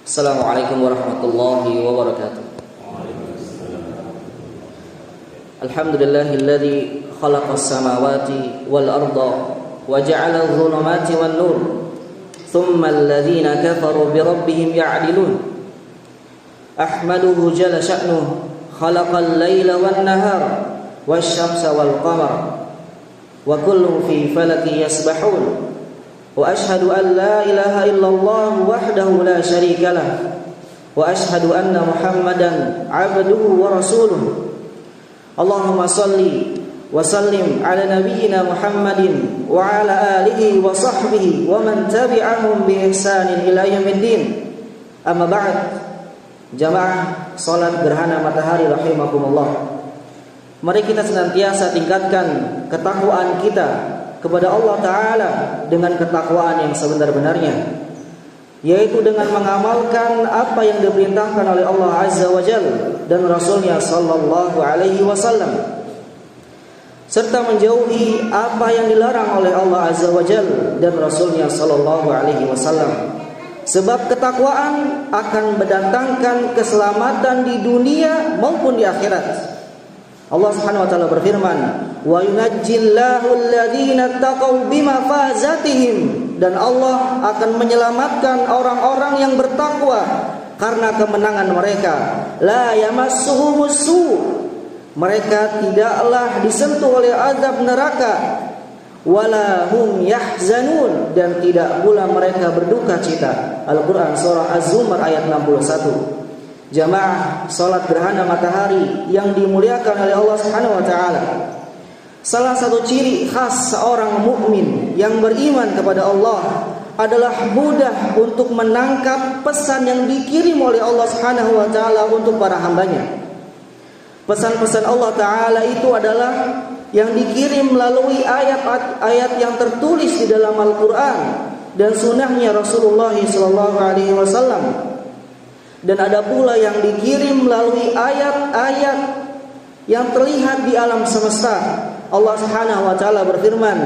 Assalamualaikum warahmatullahi wabarakatuh. Alhamdulillahilladzi khalaqas samawati wal arda wa ja'ala adh-dhulumati wan nur thumma alladhina kafaru bi rabbihim ya'dilun. Ahmaduhu jalla sya'nuhu khalaqal laila wan nahara wasyamsa wal qamara wa kullun fi falakin yasbahun. Wa ashhadu an la ilaha illallah wahdahu la syarika lah wa ashhadu anna Muhammadan 'abduhu wa rasuluh. Allahumma shalli wa sallim ala nabiyyina Muhammadin wa ala alihi wa sahbihi wa man tabi'ahum bi ihsanin ila yaumiddin. Amma ba'd. Jamaah salat gerhana matahari rahimakumullah. Mari kita senantiasa tingkatkan ketakwaan kita kepada Allah Ta'ala dengan ketakwaan yang sebenar-benarnya, yaitu dengan mengamalkan apa yang diperintahkan oleh Allah Azza wa Jalla dan Rasulnya Sallallahu Alaihi Wasallam, serta menjauhi apa yang dilarang oleh Allah Azza wa Jalla dan Rasulnya Sallallahu Alaihi Wasallam. Sebab ketakwaan akan mendatangkan keselamatan di dunia maupun di akhirat. Allah Subhanahu wa taala berfirman, "Wa yunajjillahu alladhina taqaw bimafazatihim." Dan Allah akan menyelamatkan orang-orang yang bertakwa karena kemenangan mereka. La yamassuhumus su'. Mereka tidaklah disentuh oleh azab neraka. Wala hum yahzanun, dan tidak pula mereka berduka cita. Al-Qur'an surah Az-Zumar ayat 61. Jamaah salat gerhana matahari yang dimuliakan oleh Allah Subhanahu wa taala, salah satu ciri khas seorang mukmin yang beriman kepada Allah adalah mudah untuk menangkap pesan yang dikirim oleh Allah Subhanahu wa taala untuk para hambanya. Pesan-pesan Allah taala itu adalah yang dikirim melalui ayat-ayat yang tertulis di dalam Al-Qur'an dan sunnahnya Rasulullah sallallahu alaihi wasallam. Dan ada pula yang dikirim melalui ayat-ayat yang terlihat di alam semesta. Allah Subhanahu wa taala berfirman,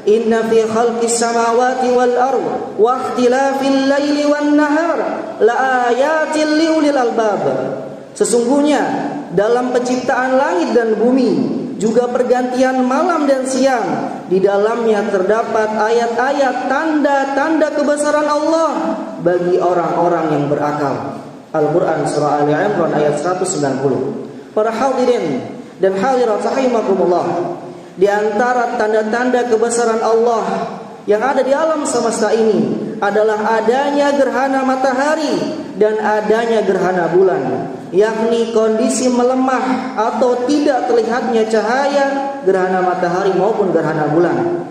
"Inna fi khalqis samawati wal ardh wa ikhtilafil laili wan nahar la ayatin liulil albab." Sesungguhnya dalam penciptaan langit dan bumi, juga pergantian malam dan siang, di dalamnya terdapat ayat-ayat tanda-tanda kebesaran Allah bagi orang-orang yang berakal. Al-Quran surah Ali Imran ayat 190. Para hadirin dan hadirat rahimakumullah, di antara tanda-tanda kebesaran Allah yang ada di alam semesta ini adalah adanya gerhana matahari dan adanya gerhana bulan, yakni kondisi melemah atau tidak terlihatnya cahaya gerhana matahari maupun gerhana bulan.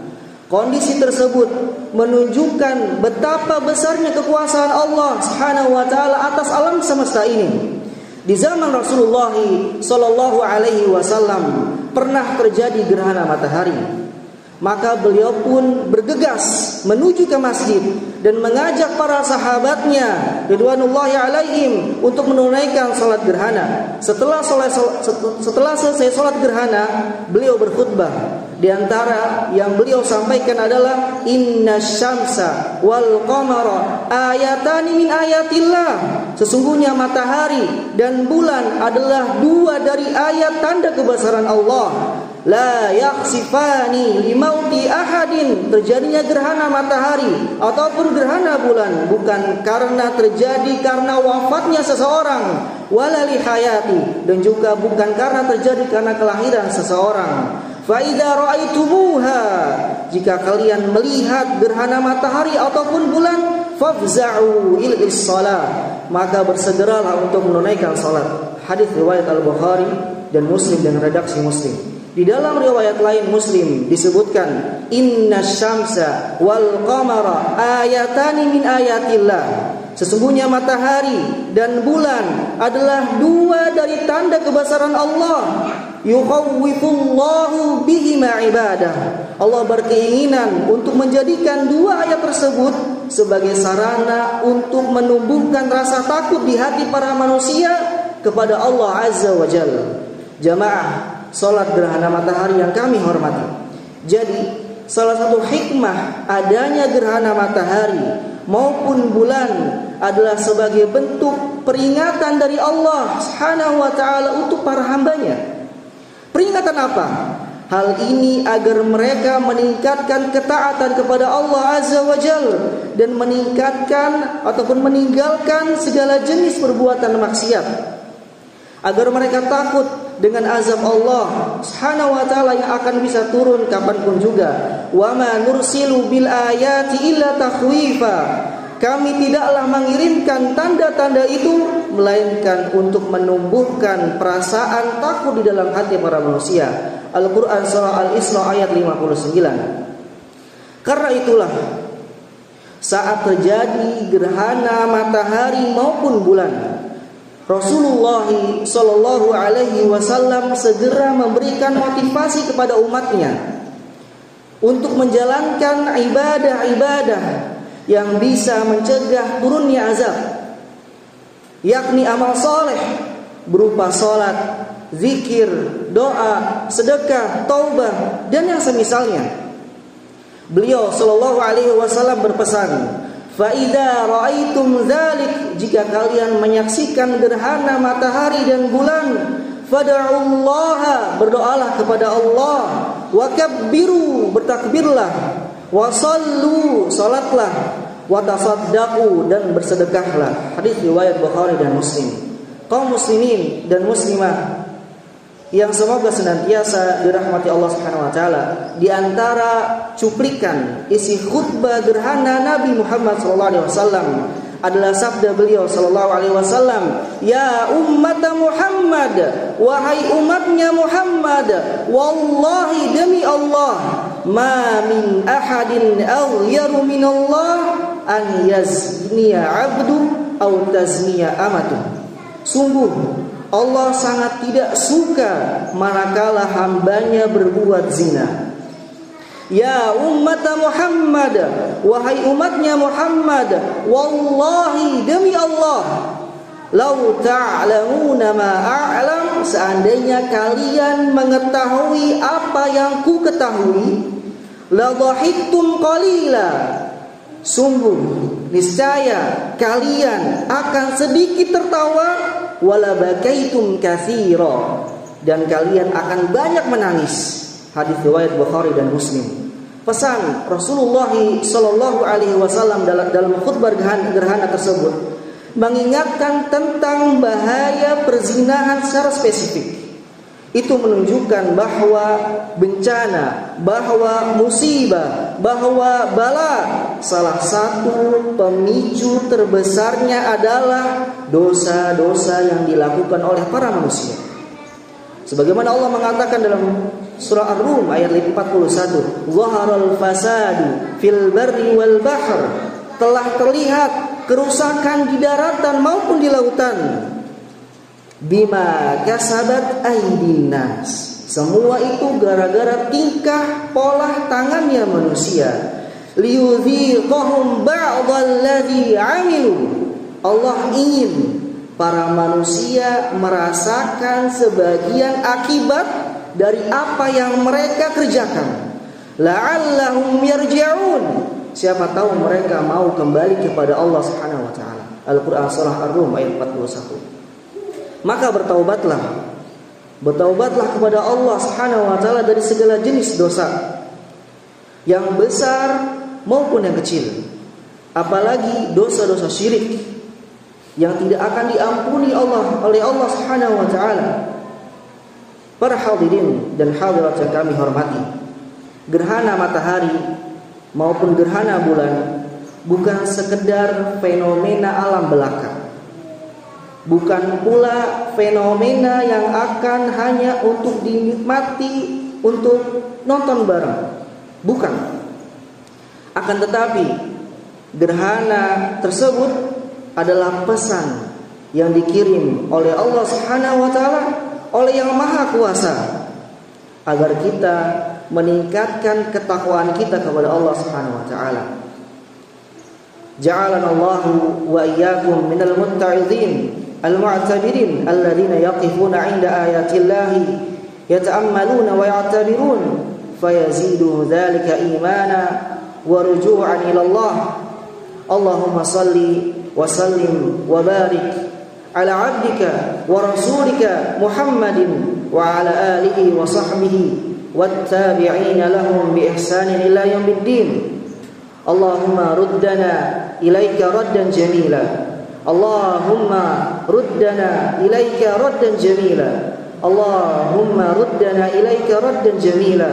Kondisi tersebut menunjukkan betapa besarnya kekuasaan Allah Subhanahu wa taala atas alam semesta ini. Di zaman Rasulullah sallallahu alaihi wasallam pernah terjadi gerhana matahari. Maka beliau pun bergegas menuju ke masjid dan mengajak para sahabatnya ridwanullahi alaihim untuk menunaikan salat gerhana. Setelah selesai salat gerhana, beliau berkhutbah. Di antara yang beliau sampaikan adalah innasyamsa wal qamara ayatani min ayatillah. Sesungguhnya matahari dan bulan adalah dua dari ayat tanda kebesaran Allah. La yakhsifani limauti ahadin. Terjadinya gerhana matahari ataupun gerhana bulan bukan karena wafatnya seseorang, wala li hayati, dan juga bukan karena terjadi karena kelahiran seseorang. Fa idza ra'aitumuha, jika kalian melihat gerhana matahari ataupun bulan, fafza'u ila shalah, maka bersegeralah untuk menunaikan salat. Hadis riwayat Al-Bukhari dan Muslim dengan redaksi Muslim. Di dalam riwayat lain Muslim disebutkan innasyamsa wal qamara ayatani min ayatillah. Sesungguhnya matahari dan bulan adalah dua dari tanda kebesaran Allah. Yukhawwifullahu bihima ibadah. Allah berkeinginan untuk menjadikan dua ayat tersebut sebagai sarana untuk menumbuhkan rasa takut di hati para manusia kepada Allah Azza wa Jalla. Jamaah salat gerhana matahari yang kami hormati. Jadi salah satu hikmah adanya gerhana matahari maupun bulan adalah sebagai bentuk peringatan dari Allah Subhanahu wa taala untuk para hambanya. Peringatan apa? Hal ini agar mereka meningkatkan ketaatan kepada Allah Azza wa Jalla dan meningkatkan ataupun meninggalkan segala jenis perbuatan maksiat. Agar mereka takut dengan azab Allah Subhanahu wa taala yang akan bisa turun kapanpun juga. Wa ma nursilu bil ayati illa takhwifa. Kami tidaklah mengirimkan tanda-tanda itu melainkan untuk menumbuhkan perasaan takut di dalam hati para manusia. Al-Quran surah Al-Isra ayat 59. Karena itulah saat terjadi gerhana matahari maupun bulan, Rasulullah Shallallahu Alaihi Wasallam segera memberikan motivasi kepada umatnya untuk menjalankan ibadah-ibadah yang bisa mencegah turunnya azab, yakni amal soleh berupa salat, zikir, doa, sedekah, taubah dan yang semisalnya. Beliau Shallallahu Alaihi Wasallam berpesan, fa idza raaitum dzalik, jika kalian menyaksikan gerhana matahari dan bulan, fad'ullaha, berdoalah kepada Allah, wa kabbiru, bertakbirlah, wa sallu, salatlah, wa tasaddaqu, dan bersedekahlah. Hadis riwayat Bukhari dan Muslim. Kaum muslimin dan muslimah yang semoga senantiasa dirahmati Allah Subhanahu wa taala, di antara cuplikan isi khutbah gerhana Nabi Muhammad sallallahu alaihi wasallam adalah sabda beliau sallallahu alaihi wasallam, ya ummat Muhammad, wahai umatnya Muhammad, wallahi demi Allah, ma min ahadin aghyaru min Allah an yazniya 'abdu aw tazniya amatu. Sungguh Allah sangat tidak suka manakala hambanya berbuat zina. Ya ummat Muhammad, wahai umatnya Muhammad, wallahi demi Allah, lau ta'lamuna ma a'lam, seandainya kalian mengetahui apa yang ku ketahui, la dhahiktum qalila, sungguh niscaya kalian akan sedikit tertawa, wala bakaitum katsira, dan kalian akan banyak menangis. Hadis riwayat Bukhari dan Muslim. Pesan Rasulullah sallallahu alaihi wasallam dalam khutbah gerhana tersebut mengingatkan tentang bahaya perzinahan secara spesifik. Itu menunjukkan bahwa bencana, bahwa musibah, bahwa bala, salah satu pemicu terbesarnya adalah dosa-dosa yang dilakukan oleh para manusia. Sebagaimana Allah mengatakan dalam surah Ar-Rum ayat 41, "Zaharal fasadu fil barri wal bahr." Telah terlihat kerusakan di daratan maupun di lautan. Bima kasabat aydin nas. Semua itu gara-gara tingkah pola tangannya manusia. Liyudhiqahum ba'dalladzi 'amilu. Allah ingin para manusia merasakan sebagian akibat dari apa yang mereka kerjakan. La'allahum yarji'un. Siapa tahu mereka mau kembali kepada Allah Subhanahu wa taala. Al-Qur'an surah Ar-Rum ayat 41. Maka bertaubatlah kepada Allah Subhanahu wa taala dari segala jenis dosa, yang besar maupun yang kecil. Apalagi dosa-dosa syirik yang tidak akan diampuni oleh Allah Subhanahu wa taala. Para hadirin dan hadirat yang kami hormati, gerhana matahari maupun gerhana bulan bukan sekedar fenomena alam belaka. Bukan pula fenomena yang akan hanya untuk dinikmati, untuk nonton bareng. Bukan. Akan tetapi gerhana tersebut adalah pesan yang dikirim oleh Allah Subhanahu wa taala, oleh Yang Maha Kuasa, agar kita meningkatkan ketakwaan kita kepada Allah Subhanahu wa taala. Ja'alanallahu wa iyyakum minal mutta'idin al-mu'tabirin alladzina yaqifuna 'inda ayatillahi yata'ammaluna wa ya'tabirun fayazidu dzalika imana wa ruju'an ila Allah Allahumma salli wa sallim wa barik ala 'abdika wa rasulika Muhammadin wa ala alihi wa sahbihi wattabi'ina lahum bi ihsanin ila yaumiddin. Allahumma ruddana ilaika raddan jamila. Allahumma ruddana ilaika raddan jamila. Allahumma ruddana ilaika raddan jamila.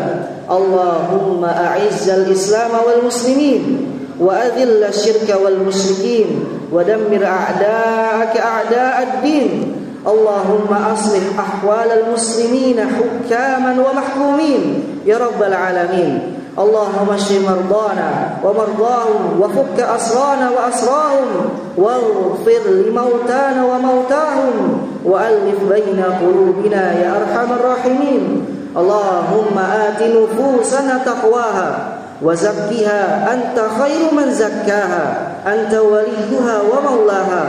Allahumma a'izzal Islam wal muslimin wa adhill asyirka wal musyrikin wa dammir a'da'aka a'da'ad din. Allahumma aslih ahwalal muslimina hukaman wa mahkumin ya rabbal alamin. Allahumma shfi mardana wa mardahum wa fukka asrana wa asrahum waghfir li mautana wa mautahum wa alif baina qulubina ya arhamar rahimin. Allahumma ati nufusana taqwaha wa zakkiha anta khairu man zakkaha anta waliyuha wa maulaha.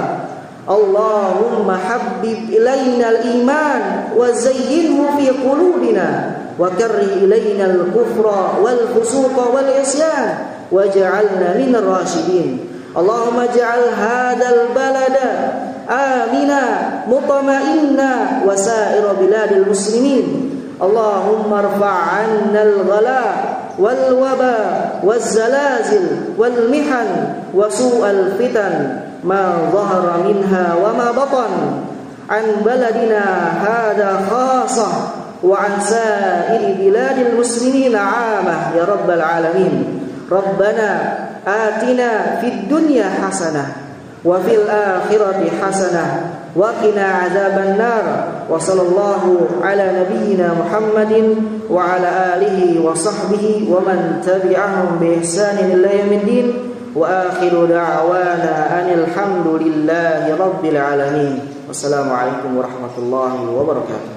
Allahumma habbib ilayna al-iman wa zayyinhu fi qulubina wa karrih ilayna al-kufra wal fusuqa wal isyan waj'alna minar rasyidin. Allahumma ij'al hadzal balada amina mutma'inna wa sa'ira biladil muslimin. Allahumma irfa' 'anna al-ghala wal waba waz zalazil wal mihan wa su'al fitan ma dhahara minha wa ma batan an baladina hadha khasah wa an sa'iri biladil muslimin 'amah ya rabbal alamin. Rabbana atina fid dunya hasanah wa fil akhirati hasanah wa qina adzaban nar. Wa sallallahu ala nabiyyina Muhammadin wa ala alihi wa sahbihi wa man tabi'ahum bi ihsanin ila yaumiddin. Wa akhiru da'wana anil hamdulillahi rabbil alamin. Wassalamualaikum warahmatullahi wabarakatuh.